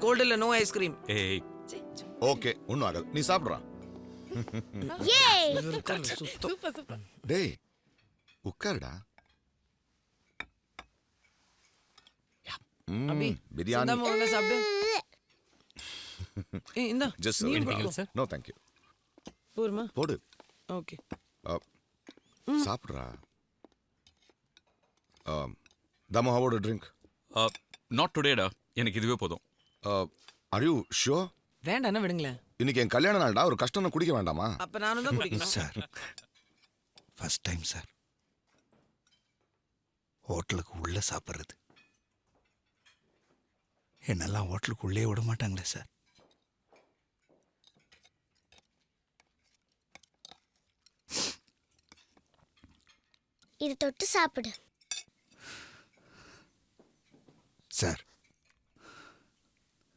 Gold இல்ல no ice cream. ஏய் okay ஒன்றும் ஆகாது, நீ சாப்பிட்றா. டேய் உட்காருடா. அபி பிரியாணி. இந்தாம்மா, ஒழுங்கா சாப்பிடு. ஏய் இந்தா. Just நீ anything போ. else, sir? No thank you. போருமா? போடு. ஓகே. சாப்பிட்றா. தமோ ஹவோட ட்ரிங்க். நாட் டுடேடா, எனக்கு இதுவே போதும். Are you sure? வேண்டாம்னா விடுங்களேன். இன்னைக்கு என் கல்யாண நாள்டா, ஒரு கஷ்டம் குடிக்க வேண்டாமா? அப்ப நானும் தான் குடிக்கணும். சார் ஃபர்ஸ்ட் டைம் சார் ஹோட்டலுக்கு உள்ளே சாப்பிட்றது. என்னெல்லாம் ஹோட்டலுக்கு உள்ளே விட மாட்டாங்களே சார். இது தொட்டு சாப்பிடு. சார்